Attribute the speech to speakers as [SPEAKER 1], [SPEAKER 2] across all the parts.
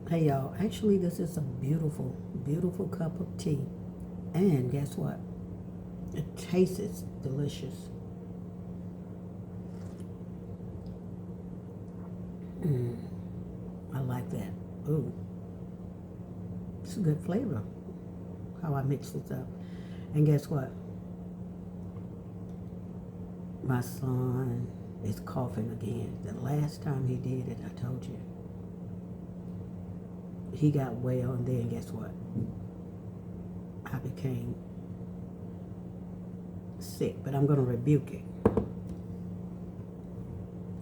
[SPEAKER 1] Hey y'all, actually this is a beautiful, beautiful cup of tea. And guess what? It tastes delicious. I like that. Ooh, it's a good flavor. How I mix this up. And guess what? My son is coughing again. The last time he did it, I told you, he got well, and then guess what? I became sick, but I'm going to rebuke it.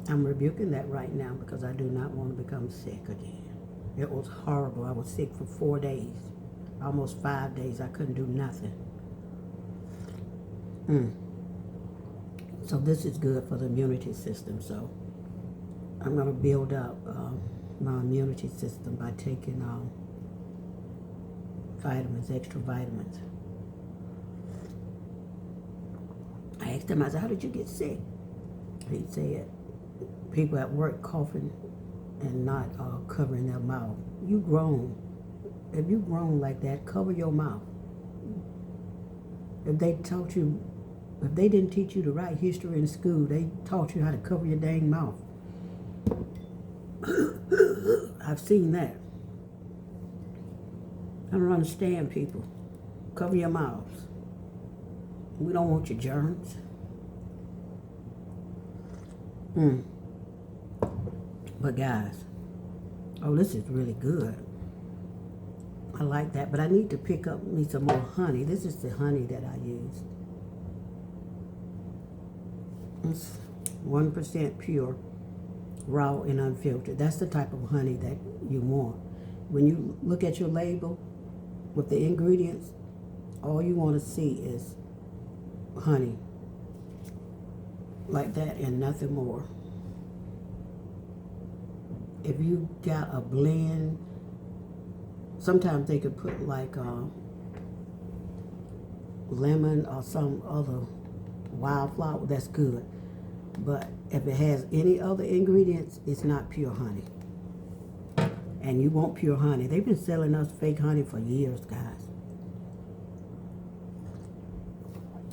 [SPEAKER 1] I'm rebuking that right now because I do not want to become sick again. It was horrible. I was sick for 4 days, almost 5 days. I couldn't do nothing. So this is good for the immunity system. So I'm going to build up my immunity system by taking vitamins, extra vitamins. I asked him, I said, how did you get sick? He said, people at work coughing and not covering their mouth. You grown. If you grown like that, cover your mouth. If they taught you, if they didn't teach you to write history in school, they taught you how to cover your dang mouth. I've seen that. I don't understand people. Cover your mouths. We don't want your germs. But guys, oh, this is really good. I like that, but I need to pick up me some more honey. This is the honey that I used. It's 1% pure, raw and unfiltered. That's the type of honey that you want. When you look at your label with the ingredients, all you want to see is honey. Like that and nothing more. If you got a blend, sometimes they could put like lemon or some other wildflower, that's good. But if it has any other ingredients, it's not pure honey. And you want pure honey. They've been selling us fake honey for years, guys.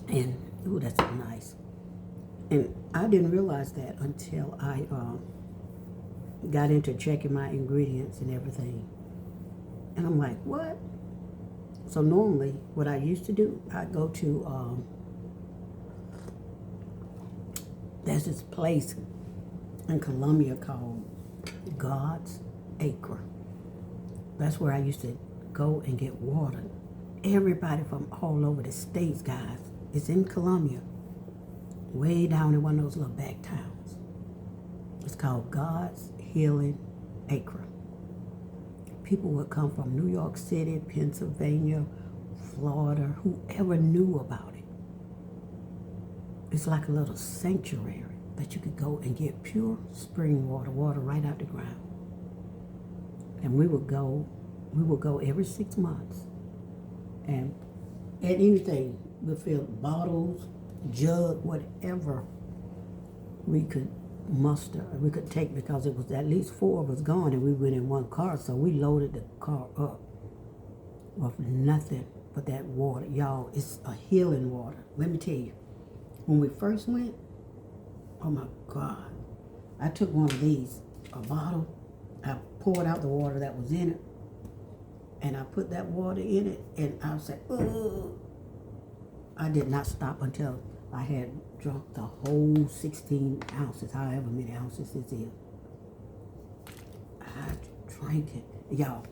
[SPEAKER 1] And, ooh, that's so nice. And I didn't realize that until I got into checking my ingredients and everything. And I'm like, what? So normally, what I used to do, I'd go to, there's this place in Columbia called God's Acre. That's where I used to go and get water. Everybody from all over the states, guys, is in Columbia, way down in one of those little back towns. It's called God's Healing Acre. People would come from New York City, Pennsylvania, Florida, whoever knew about it. It's like a little sanctuary that you could go and get pure spring water, water right out the ground. And we would go every 6 months. And anything, we fill bottles, jug, whatever we could muster, we could take, because it was at least 4 of us gone and we went in one car, so we loaded the car up with nothing but that water. Y'all, it's a healing water. Let me tell you, when we first went, oh my God, I took one of these, a bottle, I poured out the water that was in it, and I put that water in it, and I was like, ugh. I did not stop until I had drunk the whole 16 ounces, however many ounces this is. I drank it. Y'all,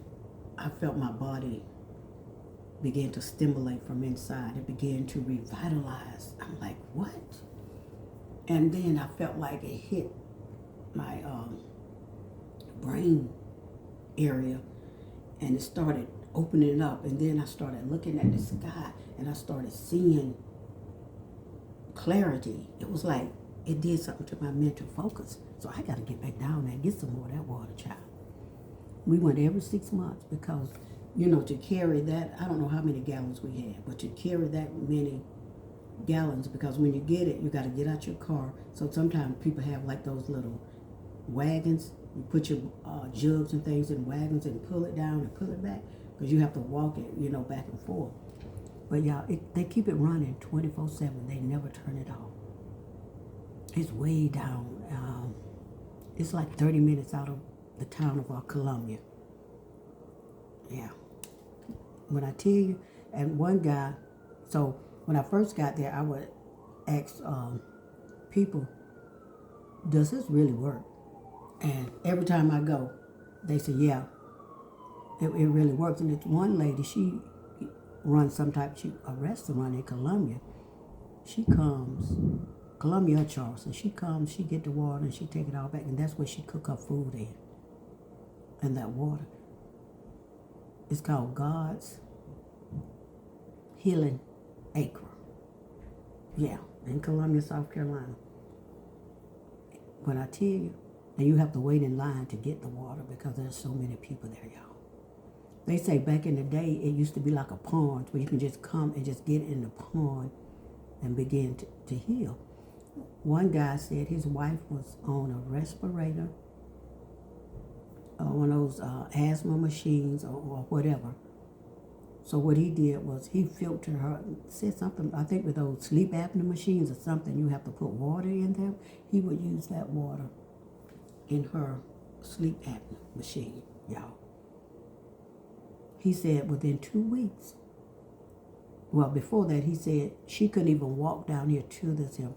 [SPEAKER 1] I felt my body begin to stimulate from inside. It began to revitalize. I'm like, what? And then I felt like it hit my brain area, and it started opening up. And then I started looking at the sky, and I started seeing clarity. It was like it did something to my mental focus. So I got to get back down there and get some more of that water, child. We went every 6 months because, you know, to carry that, I don't know how many gallons we had, but to carry that many gallons, because when you get it, you got to get out your car. So sometimes people have like those little wagons You put your jugs and things in wagons and pull it down and pull it back because you have to walk it, back and forth. But y'all, they keep it running 24/7. They never turn it off. It's way down. It's like 30 minutes out of the town of Columbia. Yeah. When I tell you, and one guy, so when I first got there, I would ask people, does this really work? And every time I go, they say, yeah, it really works. And it's one lady, she runs a restaurant in Columbia. She comes, Columbia or Charleston, she comes, she get the water and she take it all back, and that's where she cook her food in. And that water. It's called God's Healing Acre. Yeah, in Columbia, South Carolina. When I tell you, and you have to wait in line to get the water because there's so many people there, y'all. They say back in the day, it used to be like a pond where you can just come and just get in the pond and begin to heal. One guy said his wife was on a respirator, one of those asthma machines or whatever. So what he did was he filtered her, said something, I think with those sleep apnea machines or something, you have to put water in them. He would use that water in her sleep apnea machine, y'all. He said within 2 weeks, well, before that, he said she couldn't even walk down here to this hill.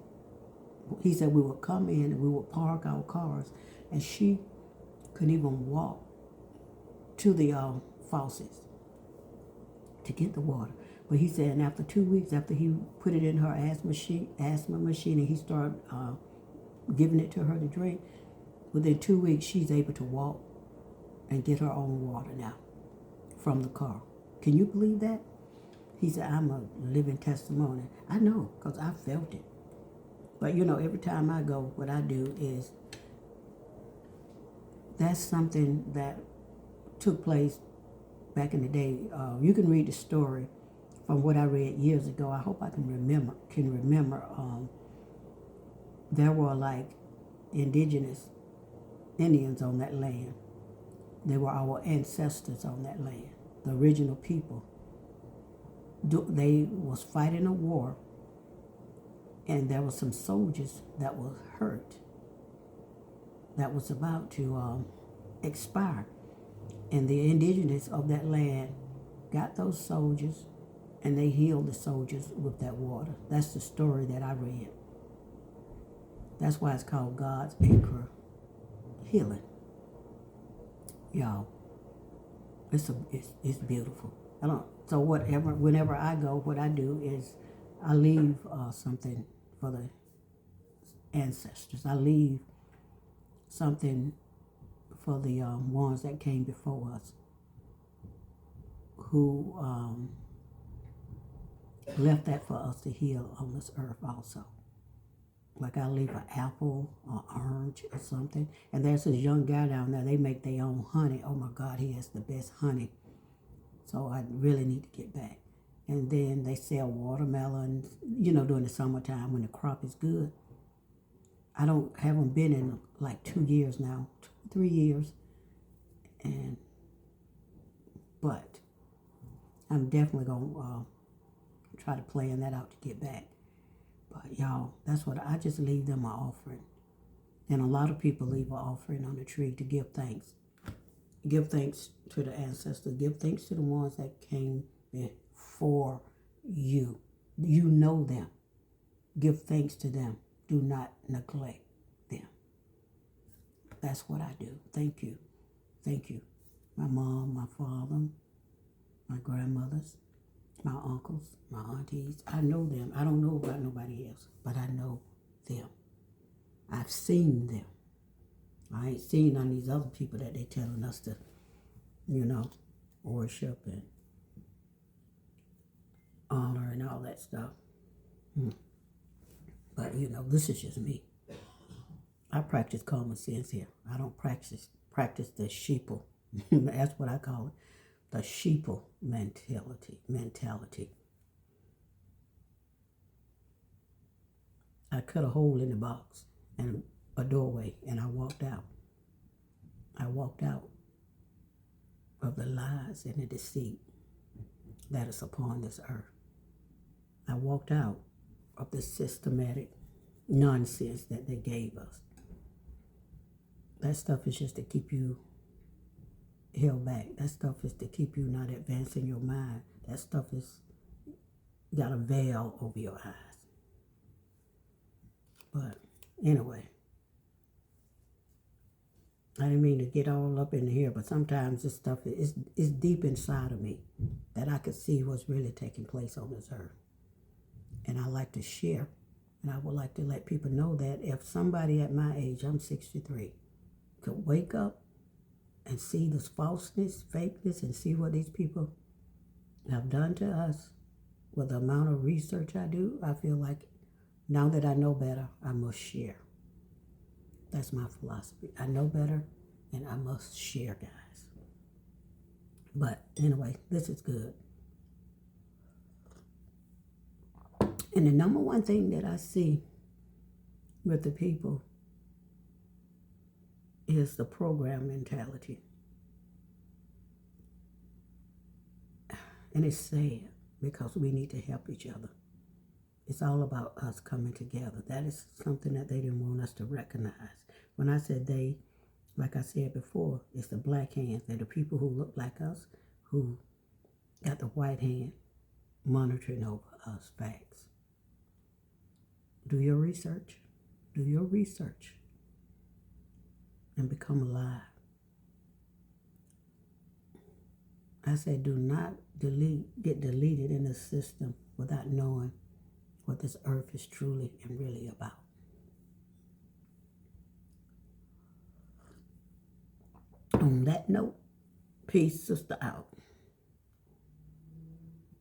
[SPEAKER 1] He said we would come in and we would park our cars, and she couldn't even walk to the faucets to get the water. But he said, and after 2 weeks, after he put it in her asthma machine, and he started giving it to her to drink, within 2 weeks, she's able to walk and get her own water now from the car. Can you believe that? He said, I'm a living testimony. I know, because I felt it. But, every time I go, what I do is, that's something that took place back in the day. You can read the story from what I read years ago. I hope I can remember. There were like indigenous Indians on that land. They were our ancestors on that land, the original people. They was fighting a war, and there were some soldiers that were hurt, that was about to expire. And the indigenous of that land got those soldiers, and they healed the soldiers with that water. That's the story that I read. That's why it's called God's Acre Healing. Y'all, it's beautiful. Whenever I go, what I do is I leave something for the ancestors. I leave something for the ones that came before us, who left that for us to heal on this earth also. Like I leave an apple or orange or something. And there's this young guy down there, they make their own honey. Oh my God, he has the best honey. So I really need to get back. And then they sell watermelons, during the summertime when the crop is good. I haven't been in like 2 years now, 3 years. But I'm definitely going to try to plan that out to get back. But y'all, that's what I just leave them an offering. And a lot of people leave an offering on the tree to give thanks. Give thanks to the ancestors. Give thanks to the ones that came before you. You know them. Give thanks to them. Do not neglect them. That's what I do. Thank you. Thank you. My mom, my father, my grandmothers, my uncles, my aunties. I know them. I don't know about nobody else, but I know them. I've seen them. I ain't seen none of these other people that they telling us to, worship and honor and all that stuff. But, this is just me. I practice common sense here. I don't practice the sheeple. That's what I call it. The sheeple mentality. I cut a hole in the box and a doorway, and I walked out. I walked out of the lies and the deceit that is upon this earth. I walked out of the systematic nonsense that they gave us. That stuff is just to keep you held back. That stuff is to keep you not advancing your mind. That stuff is got a veil over your eyes. But anyway, I didn't mean to get all up in here, but sometimes this stuff is deep inside of me that I could see what's really taking place on this earth. And I like to share, and I would like to let people know that if somebody at my age, I'm 63, could wake up and see this falseness, fakeness, and see what these people have done to us with the amount of research I do, I feel like now that I know better, I must share. That's my philosophy. I know better, and I must share, guys. But anyway, this is good. And the number one thing that I see with the people is the program mentality. And it's sad because we need to help each other. It's all about us coming together. That is something that they didn't want us to recognize. When I said they, like I said before, it's the black hands. They're the people who look like us, who got the white hand monitoring over us. Facts. Do your research. Do your research. And become alive. I said, do not get deleted in the system without knowing what this earth is truly and really about. On that note, peace, sister, out.